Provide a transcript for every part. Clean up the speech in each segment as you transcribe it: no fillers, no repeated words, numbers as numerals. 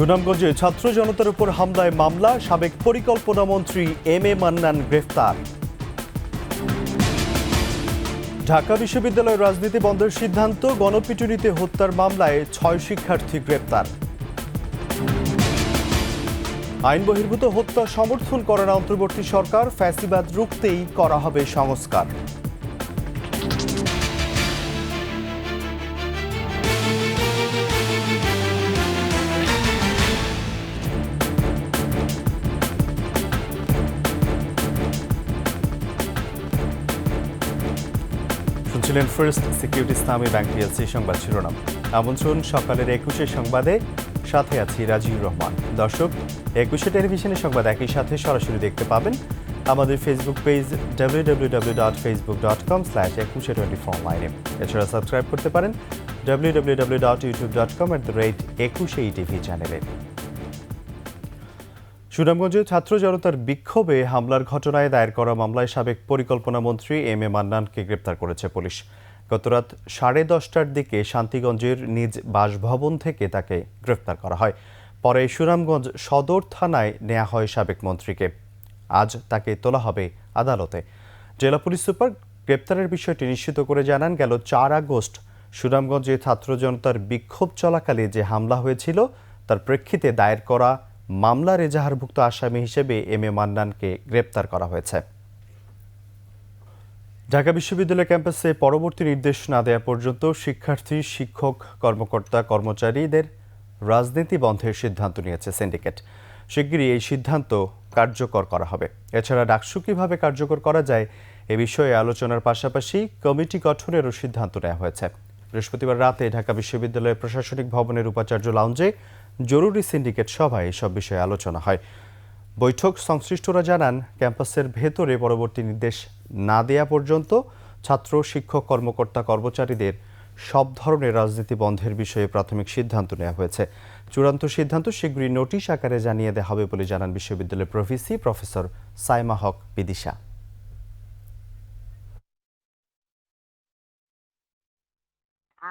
সুনামগঞ্জে ছাত্র জনতার উপর হামলায় মামলা, সাবেক পরিকল্পনা মন্ত্রী এম এ মান্নান গ্রেফতার। ঢাকা বিশ্ববিদ্যালয়ের রাজনীতি বন্ধের সিদ্ধান্ত, গণপিটুনিতে হত্যার মামলায় 6 শিক্ষার্থী গ্রেপ্তার। আইন বহির্ভূত হত্যা সমর্থন করে না অন্তর্বর্তী সরকার, ফ্যাসিবাদ রুখতেই করা হবে সংস্কার। শুনছিলেন ফার্স্ট সিকিউরিটি ইসলামী ব্যাংক পিএলসি সংবাদ শিরোনাম। আমন্ত্রণ সকালের 21 সংবাদে, সাথে আছি রাজিউর রহমান। দর্শক, 21 টেলিভিশনের সংবাদ একই সাথে সরাসরি দেখতে পাবেন আমাদের ফেসবুক পেজ www.facebook.com/2124online। এছাড়া সাবস্ক্রাইব করতে পারেন www.youtube.com/21etv চ্যানেলে। সুনামগঞ্জে ছাত্র জনতার বিক্ষোভে হামলার ঘটনায় দায়ের করা মামলায় সাবেক পরিকল্পনা মন্ত্রী এম এ মান্নানকে গ্রেপ্তার করেছে পুলিশ। গতরাত 10:30টার দিকে শান্তিগঞ্জের নিজ বাসভবন থেকে তাকে গ্রেপ্তার করা হয়। পরে সুনামগঞ্জ সদর থানায় নেওয়া হয় সাবেক মন্ত্রীকে। আজ তাকে তোলা হবে আদালতে। জেলা পুলিশ সুপার গ্রেপ্তারের বিষয়টি নিশ্চিত করে জানান, গেল 4 আগস্ট সুনামগঞ্জে ছাত্র জনতার বিক্ষোভ চলাকালে যে হামলা হয়েছিল তার প্রেক্ষিতে দায়ের করা মামলার এজাহারভুক্ত আসামি হিসেবে এম এ মান্নানকে গ্রেপ্তার করা হয়েছে। ঢাকা বিশ্ববিদ্যালয় ক্যাম্পাসে পরবর্তী নির্দেশ না দেওয়া পর্যন্ত শিক্ষার্থী, শিক্ষক, কর্মকর্তা, কর্মচারীদের রাজনীতি বন্ধের সিদ্ধান্ত নিয়েছে সিন্ডিকেট। শিগগিরই এই সিদ্ধান্ত কার্যকর করা হবে। এছাড়া ডাকসু কিভাবে কার্যকর করা যায় এ বিষয়ে আলোচনার পাশাপাশি কমিটি গঠনেরও সিদ্ধান্ত নেওয়া হয়েছে। বৃহস্পতিবার রাতে ঢাকা বিশ্ববিদ্যালয়ের প্রশাসনিক ভবনের উপাচার্য লাউঞ্জে জরুরি সিন্ডিকেট সভায় এসব বিষয়ে আলোচনা হয়। বৈঠক সংশ্লিষ্টরা জানান, ক্যাম্পাসের ভেতরে পরবর্তী নির্দেশ না দেয়া পর্যন্ত ছাত্র, শিক্ষক, কর্মকর্তা, কর্মচারীদের সব ধরনের রাজনীতি বন্ধের বিষয়ে প্রাথমিক সিদ্ধান্ত নেওয়া হয়েছে। চূড়ান্ত সিদ্ধান্ত শীঘ্রই নোটিশ আকারে জানিয়ে দেওয়া হবে বলে জানান বিশ্ববিদ্যালয়ের প্রভিসি প্রফেসর সাইমা হক বিদিশা।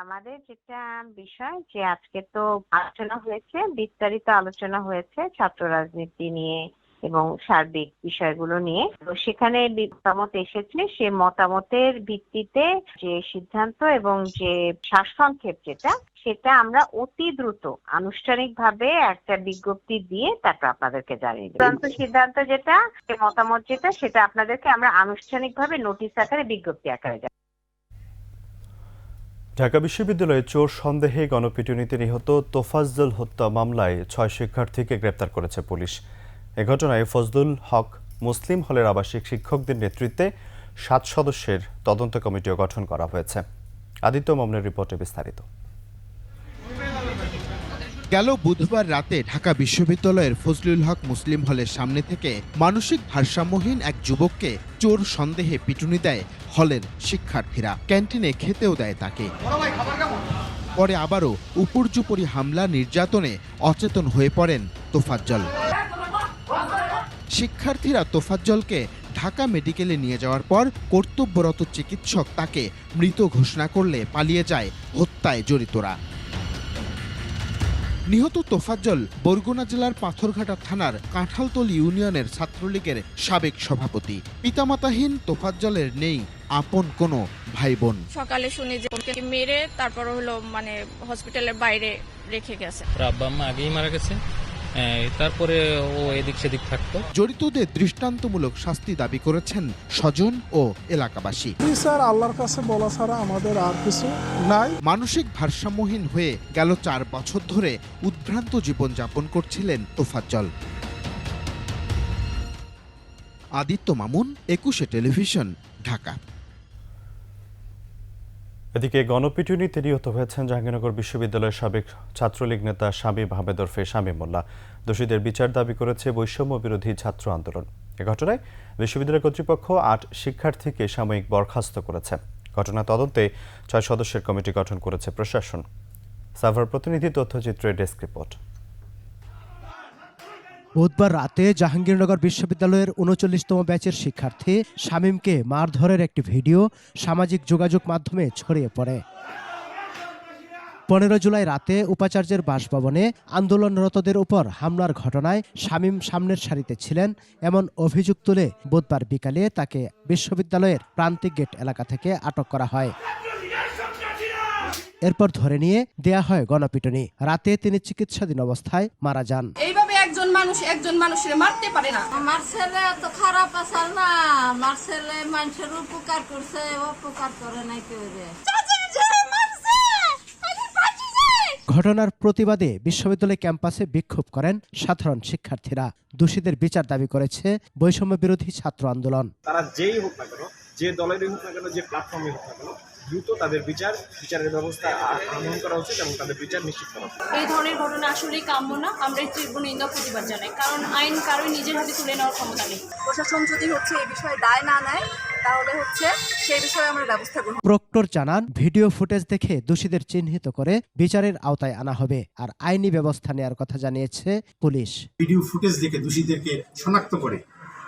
আমাদের যেটা বিষয় যে আজকে তো আলোচনা হয়েছে, বিস্তারিত আলোচনা হয়েছে ছাত্র রাজনীতি নিয়ে এবং সার্বিক বিষয়গুলো নিয়ে। তো সেখানে মতামত এসেছে, সে মতামতের ভিত্তিতে যে সিদ্ধান্ত এবং যে সারসংক্ষেপ সেটা আমরা অতি দ্রুত আনুষ্ঠানিকভাবে একটা বিজ্ঞপ্তি দিয়ে তারপর আপনাদেরকে জানিয়ে দেব। সিদ্ধান্ত যেটা, মতামত যেটা, সেটা আপনাদেরকে আমরা আনুষ্ঠানিকভাবে নোটিশ আকারে, বিজ্ঞপ্তি আকারে জানাবো। ঢাকা বিশ্ববিদ্যালয়ে চোর সন্দেহে গণপিটুনিতে নিহত তোফাজ্জল হত্যা মামলায় 6 শিক্ষার্থীকে গ্রেপ্তার করেছে পুলিশ। এ ঘটনায় ফজলুল হক মুসলিম হলের আবাসিক শিক্ষকদের নেতৃত্বে 7 সদস্যের তদন্ত কমিটিও গঠন করা হয়েছে। আদিত্য মামুনের রিপোর্টে বিস্তারিত। গেল বুধবার রাতে ঢাকা বিশ্ববিদ্যালয়ের ফজলুল হক মুসলিম হলের সামনে থেকে মানসিক ভারসাম্যহীন এক যুবককে চোর সন্দেহে পিটুনি দেয় হলের শিক্ষার্থীরা। ক্যান্টিনে খেতেও দেয় তাকে। পরে আবারও উপর্যুপরি হামলা, নির্যাতনে অচেতন হয়ে পড়েন তোফাজ্জল। শিক্ষার্থীরা তোফাজ্জলকে ঢাকা মেডিকেলে নিয়ে যাওয়ার পর কর্তব্যরত চিকিৎসক তাকে মৃত ঘোষণা করলে পালিয়ে যায় হত্যায় জড়িতরা। নিহত তোফাজ্জল বরগুনা জেলার পাথরঘাটা থানার কাঁঠালতলী ইউনিয়নের ছাত্রলীগের সাবেক সভাপতি। পিতামাতাহীন তোফাজ্জলের নেই আপন কোনো ভাই বোন। সকালে শুনি যে মেরে তারপর হলো হসপিটালের বাইরে রেখে গেছে। আব্বা আম্মা আগেই মারা গেছে, তারপরে ও এদিক সেদিক থাকতো। জড়িতদের দৃষ্টান্তমূলক শাস্তি দাবি করেছেন স্বজন ও এলাকাবাসী। স্যার, আল্লাহর কাছে বলা ছাড়া আমাদের আর কিছু নাই। মানসিক ভারসাম্যহীন হয়ে গেল 4 বছর ধরে উদ্ভ্রান্ত জীবন যাপন করছিলেন তোফাজ্জল। আদিত্য মামুন, 21 টেলিভিশন, ঢাকা। এদিকে গণপিটুনিতে নিহত হয়েছেন জাহাঙ্গীরনগর বিশ্ববিদ্যালয়ের সাবেক ছাত্রলীগ নেতা শামীম আহমেদ ওরফে শামীম মোল্লা। দোষীদের বিচার দাবি করেছে বৈষম্য বিরোধী ছাত্র আন্দোলন। এ ঘটনায় বিশ্ববিদ্যালয় কর্তৃপক্ষ 8 শিক্ষার্থীকে সাময়িক বরখাস্ত করেছে। ঘটনা তদন্তে 6 সদস্যের কমিটি গঠন করেছে প্রশাসন। সাভার প্রতিনিধি তথ্যচিত্রের ডেস্ক রিপোর্ট। বুধবার রাতে জাহাঙ্গীরনগর বিশ্ববিদ্যালয়ের ৩৯তম ব্যাচের শিক্ষার্থী শামীমকে মারধরের একটি ভিডিও সামাজিক যোগাযোগ মাধ্যমে ছড়িয়ে পড়ে। 15 জুলাই রাতে উপাচার্যের বাসভবনে আন্দোলনরতদের উপর হামলার ঘটনায় শামীম সামনের সারিতে ছিলেন এমন অভিযোগ তুলে বুধবার বিকালে তাকে বিশ্ববিদ্যালয়ের প্রান্তিক গেট এলাকা থেকে আটক করা হয়। এরপর ধরে নিয়ে দেয়া হয় গণপিটুনি। রাতে তিনি চিকিৎসাধীন অবস্থায় মারা যান। এইভাবে একজন মানুষের মারতে পারে না। আমার ছেলে তো খারাপ আসার না, আমার ছেলে মানুষের উপকার করছে, অপকার করে নাই কেউ। ঘটনার প্রতিবাদে বিশ্ববিদ্যালয় ক্যাম্পাসে বিক্ষোভ করেন সাধারণ শিক্ষার্থীরা। দোষীদের বিচার দাবি করেছে বৈষম্য বিরোধী ছাত্র আন্দোলন। তারা যেই হোক না কেন, যে দলেরই হোক না কেন, যে প্ল্যাটফর্মে হোক না কেন, দ্রুত তাদের বিচারের ব্যবস্থা গ্রহণ করা উচিত এবং তাদের বিচার নিশ্চিত করা উচিত। এই ধরনের ঘটনা আসলেই কাম্য না। আমরা এই তীব্র নিন্দা প্রতিবাদ জানাই, কারণ আইন কারোই নিজের হাতে তুলে নেওয়ার ক্ষমতা নেই। প্রশাসন যদি এই বিষয়ে দায় না নেয়, তাহলে সেই বিষয়ে আমরা ব্যবস্থা গ্রহণ। প্রক্টর জানান, ভিডিও ফুটেজ দেখে দোষীদের চিহ্নিত করে বিচারের আওতায় আনা হবে, আর আইনি ব্যবস্থা নেওয়ার কথা জানিয়েছে পুলিশ। ভিডিও ফুটেজ দেখে দোষীদেরকে শনাক্ত করে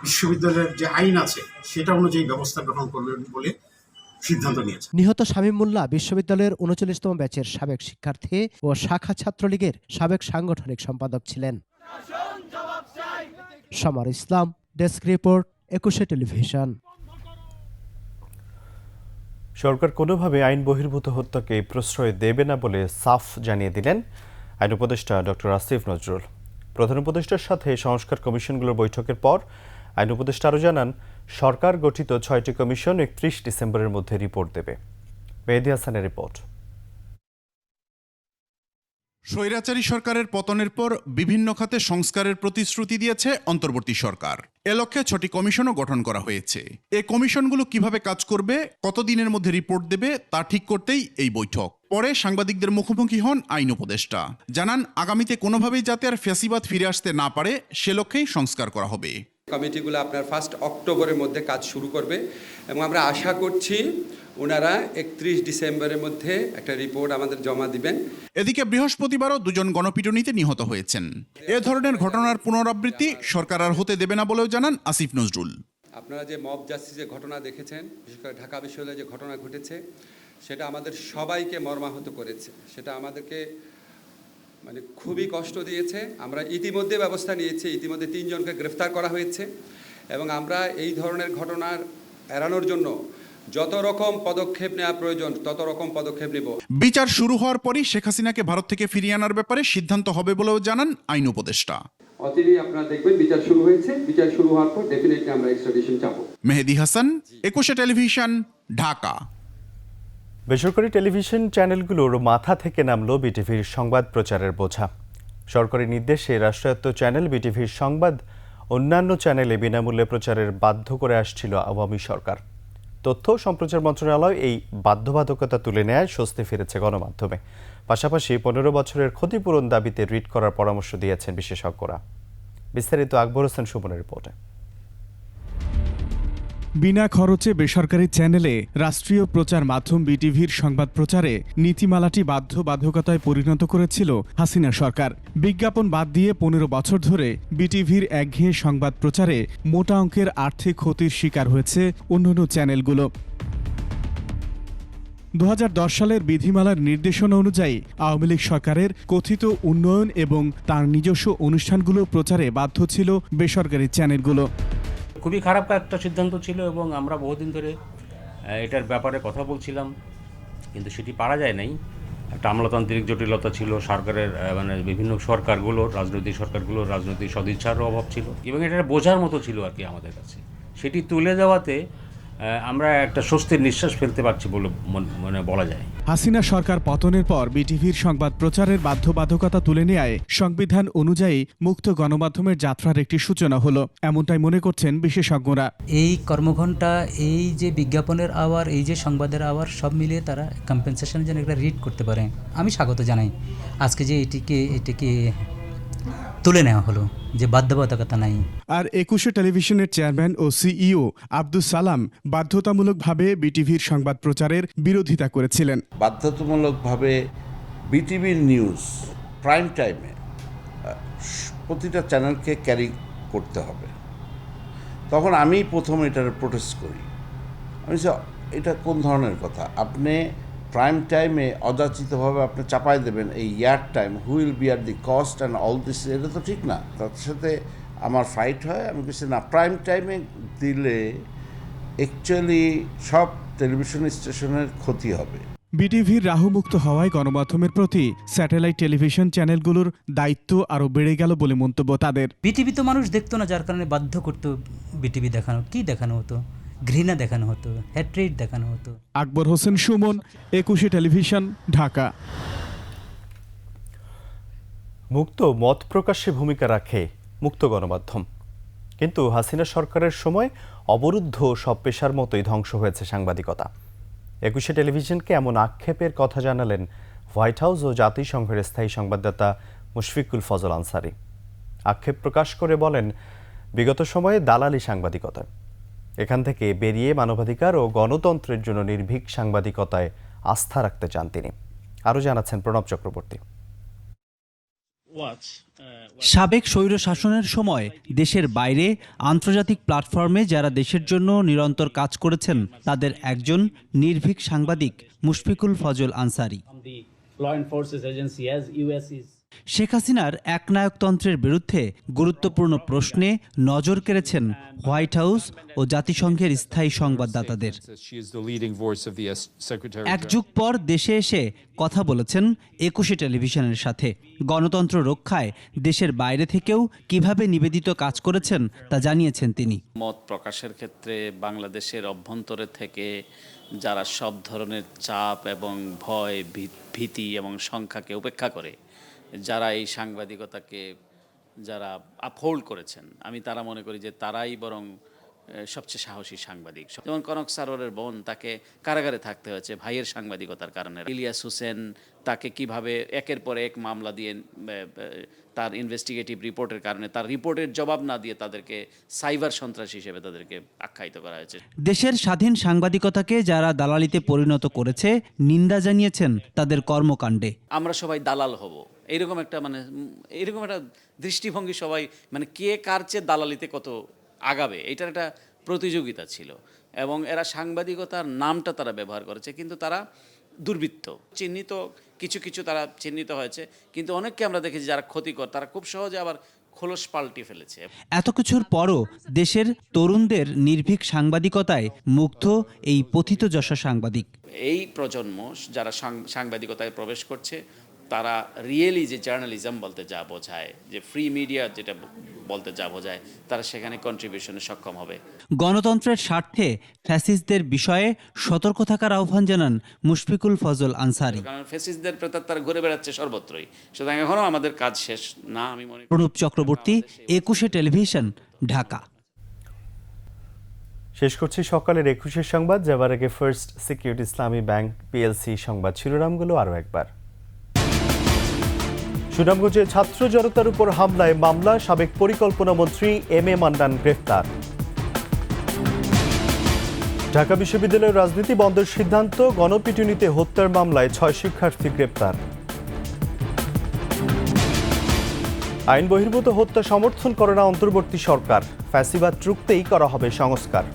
বিশ্ববিদ্যালয়ের যে আইন আছে সেটা অনুযায়ী ব্যবস্থা গ্রহণ করবেন বলে সিদ্ধান্ত নিয়েছে। নিহত শামীম মোল্লা বিশ্ববিদ্যালয়ের 39তম ব্যাচের সাবেক শিক্ষার্থী ও শাখা ছাত্রলীগের সাবেক সাংগঠনিক সম্পাদক ছিলেন। সমর ইসলাম, ডেস্ক রিপোর্ট, 21 টেলিভিশন। সরকার কোনোভাবে আইন বহির্ভূত হত্যাকে প্রশ্রয় দেবে না বলে সাফ জানিয়ে দিলেন আইন উপদেষ্টা ডক্টর আসিফ নজরুল। প্রধান উপদেষ্টার সাথে সংস্কার কমিশনগুলোর বৈঠকের পর আইন উপদেষ্টা আরও জানান, সরকার গঠিত 6টি কমিশন 31 ডিসেম্বরের মধ্যে রিপোর্ট দেবে। মেহেদী হাসানের রিপোর্ট। স্বৈরাচারী সরকারের পতনের পর বিভিন্ন খাতে সংস্কারের প্রতিশ্রুতি দিয়েছে অন্তর্বর্তী সরকার। এ লক্ষ্যে 6টি কমিশনও গঠন করা হয়েছে। এই কমিশনগুলো কিভাবে কাজ করবে, কতদিনের মধ্যে রিপোর্ট দেবে তা ঠিক করতেই এই বৈঠক। পরে সাংবাদিকদের মুখোমুখি হন আইন উপদেষ্টা। জানান, আগামীতে কোনোভাবেই যাতে আর ফ্যাসিবাদ ফিরে আসতে না পারে সে লক্ষ্যেই সংস্কার করা হবে। কমিটিগুলো আপনার 1 অক্টোবরের মধ্যে কাজ শুরু করবে এবং আমরা আশা করছি ওনারা 31 ডিসেম্বরের মধ্যে একটা রিপোর্ট আমাদের জমা দিবেন। এদিকে বৃহস্পতিবারও 2জন গণপিটুনিতে নিহত হয়েছেন। এ ধরনের ঘটনার পুনরাবৃত্তি সরকার আর হতে দেবে না বলেও জানান আসিফ নজরুল। আপনারা যে মব জাস্টিসের ঘটনা দেখেছেন, বিশেষ করে ঢাকা বিশ্ববিদ্যালয়ে যে ঘটনা ঘটেছে, সেটা আমাদের সবাইকে মর্মাহত করেছে। সেটা আমাদেরকে খুবই কষ্ট দিয়েছে। আমরা ইতিমধ্যে ব্যবস্থা নিয়েছি, ইতিমধ্যে 3 জনকে গ্রেফতার করা হয়েছে এবং আমরা এই ধরনের ঘটনার এড়ানোর জন্য যত রকম পদক্ষেপ নেওয়া প্রয়োজন তত রকম পদক্ষেপ নেব। বিচার শুরু হওয়ার পরই শেখ হাসিনাকে ভারত থেকে ফিরিয়ে আনার ব্যাপারে সিদ্ধান্ত হবে বলেও জানান আইন উপদেষ্টা। অচিরেই আপনারা দেখবেন বিচার শুরু হয়েছে। বিচার শুরু হওয়ার পর ডেফিনেটলি আমরা এক্সট্রাডিশন চাবো। মেহেদী হাসান, 21 টেলিভিশন, ঢাকা। বেসরকারি টেলিভিশন চ্যানেলগুলোর মাথা থেকে নামল বিটিভির সংবাদ প্রচারের বোঝা। সরকারি নির্দেশে রাষ্ট্রায়ত্ত চ্যানেল বিটিভির সংবাদ অন্যান্য চ্যানেলে বিনামূল্যে প্রচারের বাধ্য করে আসছিল আওয়ামী সরকার। তথ্য সম্প্রচার মন্ত্রণালয় এই বাধ্যবাধকতা তুলে নেয় স্বস্তি ফিরেছে গণমাধ্যমে। পাশাপাশি 15 বছরের ক্ষতিপূরণ দাবিতে রিট করার পরামর্শ দিয়েছেন বিশেষজ্ঞরা। বিস্তারিত আকবর হোসেন সুমনের রিপোর্টে। বিনা খরচে বেসরকারি চ্যানেলে রাষ্ট্রীয় প্রচার মাধ্যম বিটিভির সংবাদ প্রচারে নীতিমালাটি বাধ্যবাধকতায় পরিণত করেছিল হাসিনা সরকার। বিজ্ঞাপন বাদ দিয়ে 15 বছর ধরে বিটিভির একঘেয়ে সংবাদ প্রচারে মোটা অঙ্কের আর্থিক ক্ষতির শিকার হয়েছে অন্যান্য চ্যানেলগুলো। 2010 সালের বিধিমালার নির্দেশনা অনুযায়ী আওয়ামী লীগ সরকারের কথিত উন্নয়ন এবং তার নিজস্ব অনুষ্ঠানগুলো প্রচারে বাধ্য ছিল বেসরকারি চ্যানেলগুলো। খুবই খারাপ একটা সিদ্ধান্ত ছিল এবং আমরা বহুদিন ধরে এটার ব্যাপারে কথা বলছিলাম, কিন্তু সেটি পারা যায় নাই। একটা আমলাতান্ত্রিক জটিলতা ছিল, সরকারের বিভিন্ন রাজনৈতিক সরকারগুলোর রাজনৈতিক সদিচ্ছারও অভাব ছিল এবং এটা বোঝার মতো ছিল আর কি আমাদের কাছে। সেটি তুলে দেওয়াতে আমরা একটা স্বস্তির নিঃশ্বাস ফেলতে পারছি বলে বলা যায়। হাসিনা সরকার পতনের পর বিটিভির সংবাদ প্রচারের বাধ্যবাধকতা তুলে নেয় সংবিধান অনুযায়ী মুক্ত গণমাধ্যমের যাত্রার একটি সূচনা হলো, এমনটাই মনে করছেন বিশেষজ্ঞরা। এই কর্মঘণ্টা, এই যে বিজ্ঞাপনের আওয়ার, এই যে সংবাদের আওয়ার, সব মিলিয়ে তারা কম্পেনসেশন যেন একটা রিড করতে পারে। আমি স্বাগত জানাই আজকে যে এটিকে তুলে নেওয়া হলো, যে বাধ্যবাধকতা নাই। আর 21 টেলিভিশনের চেয়ারম্যান ও সিইও আব্দুস সালাম বাধ্যতামূলকভাবে বিটিভির সংবাদ প্রচারের বিরোধিতা করেছিলেন। বাধ্যতামূলকভাবে বিটিভির নিউজ প্রাইম টাইমে প্রতিটা চ্যানেলকে ক্যারি করতে হবে। তখন আমি প্রথম এটার প্রোটেস্ট করি। আমি এটা কোন ধরনের কথা? আপনি প্রাইম টাইমে অযাচিতভাবে আপনি চাপাই দেবেন এই year time, who will bear the cost and all this, এটা তো ঠিক না। তার সাথে আমার ফাইট হয়। আমি কিছু না, প্রাইম টাইমে দিলে অ্যাকচুয়ালি সব টেলিভিশন স্টেশনের ক্ষতি হবে। বিটিভির রাহুমুক্ত হওয়ায় গণমাধ্যমের প্রতি স্যাটেলাইট টেলিভিশন চ্যানেলগুলোর দায়িত্ব আরও বেড়ে গেল বলে মন্তব্য তাদের। বিটিভি তো মানুষ দেখতো না, যার কারণে বাধ্য করতো বিটিভি দেখানো। কি দেখানো হতো? ঘৃণা দেখানো হতো, হ্যাট্রেট দেখানো হতো। আকবর হোসেন সুমন, 21 টেলিভিশন, ঢাকা। মুক্ত মত প্রকাশে ভূমিকা রাখে মুক্ত গণমাধ্যম, কিন্তু হাসিনা সরকারের সময় অবরুদ্ধ সব পেশার মতোই ধ্বংস হয়েছে সাংবাদিকতা। 21 টেলিভিশনকে এমন আক্ষেপের কথা জানালেন হোয়াইট হাউস ও জাতিসংঘের স্থায়ী সংবাদদাতা মুশফিকুল ফজল আনসারী। আক্ষেপ প্রকাশ করে বলেন, বিগত সময়ে দালালি সাংবাদিকতা, এখান থেকে বেরিয়ে মানবাধিকার ও গণতন্ত্রের জন্য নির্ভীক সাংবাদিকতায় আস্থা রাখতে চান তিনি। আরও জানাচ্ছেন প্রণব চক্রবর্তী। সাবেক স্বৈর শাসনের সময় দেশের বাইরে আন্তর্জাতিক প্ল্যাটফর্মে যারা দেশের জন্য নিরন্তর কাজ করেছেন তাদের একজন নির্ভীক সাংবাদিক মুশফিকুল ফজল আনসারী। শেখ হাসিনার একনায়কতন্ত্রের বিরুদ্ধে গুরুত্বপূর্ণ প্রশ্নে নজর কেড়েছেন হোয়াইট হাউস ও জাতিসংঘের স্থায়ী সংবাদদাতাদের। এক যুগ পর দেশে এসে কথা বলেছেন 21 টেলিভিশনের সাথে। গণতন্ত্র রক্ষায় দেশের বাইরে থেকেও কিভাবে নিবেদিত কাজ করেছেন তা জানিয়েছেন তিনি। মত প্রকাশের ক্ষেত্রে বাংলাদেশের অভ্যন্তরে থেকে যারা সব ধরনের চাপ এবং ভয়, ভীতি এবং সংখ্যাকে উপেক্ষা করে যারা এই সাংবাদিকতাকে যারা আপহোল্ড করেছেন, আমি তারা মনে করি যে তারাই বরং সবচেয়ে সাহসী সাংবাদিক। যেমন কনক সারোয়ারের বোন, তাকে কারাগারে থাকতে হয়েছে ভাইয়ের সাংবাদিকতার কারণে। ইলিয়াস হোসেন, তাকে কিভাবে একের পর এক মামলা দিয়ে তার ইনভেস্টিগেটিভ রিপোর্টের কারণে তার রিপোর্টের জবাব না দিয়ে তাদেরকে সাইবার সন্ত্রাসী হিসেবে তাদেরকে আখ্যায়িত করা হয়েছে। দেশের স্বাধীন সাংবাদিকতাকে যারা দালালিতে পরিণত করেছে নিন্দা জানিয়েছেন তাদের কর্মকাণ্ডে। আমরা সবাই দালাল হব, এরকম একটা দৃষ্টিভঙ্গি সবাই, কে কার চেয়ে দালালিতে কত আগাবে, এটার একটা প্রতিযোগিতা ছিল। এবং এরা সাংবাদিকতার নামটা তারা ব্যবহার করেছে, কিন্তু তারা দুর্বৃত্ত চিহ্নিত, কিছু তারা চিহ্নিত হয়েছে, কিন্তু অনেককে আমরা দেখেছি যারা ক্ষতিকর, তারা খুব সহজে আবার খোলস পাল্টে ফেলেছে। এত কিছুর পরও দেশের তরুণদের নির্ভীক সাংবাদিকতায় মুগ্ধ এই পথিতযশা সাংবাদিক। এই প্রজন্ম যারা সাংবাদিকতায় প্রবেশ করছে তারা রিয়েলি যে জার্নালিজম বলতে যা বোঝায়, যে ফ্রি মিডিয়া যেটা বলতে যা বোঝায়, তারা সেখানে কন্ট্রিবিউশনে সক্ষম হবে। গণতন্ত্রের স্বার্থে ফ্যাসিস্টদের বিষয়ে সতর্ক থাকার আহ্বান জানান মুশফিকুল ফজল আনসারী। কারণ ফ্যাসিস্টদের প্রেতাত্মা তারা ঘুরে বেড়াচ্ছে সর্বত্রই, সুতরাং এখনো আমাদের কাজ শেষ না, আমি মনে করি। প্রণব চক্রবর্তী, 21 টেলিভিশন, ঢাকা। শেষ করছি সকালের 21 সংবাদ। যাবার আগে ফার্স্ট সিকিউরিটি ইসলামী ব্যাংক পিএলসি সংবাদ শিরোনামগুলো আরও একবার। সুনামগঞ্জে ছাত্র জনতার উপর হামলায় মামলা, সাবেক পরিকল্পনা মন্ত্রী এম এ মান্নান গ্রেফতার। ঢাকা বিশ্ববিদ্যালয়ের রাজনীতি বন্ধের সিদ্ধান্ত, গণপিটুনিতে হত্যার মামলায় 6 শিক্ষার্থী গ্রেপ্তার। আইন বহির্ভূত হত্যা সমর্থন করে না অন্তর্বর্তী সরকার, ফ্যাসিবাদ রুখতেই করা হবে সংস্কার।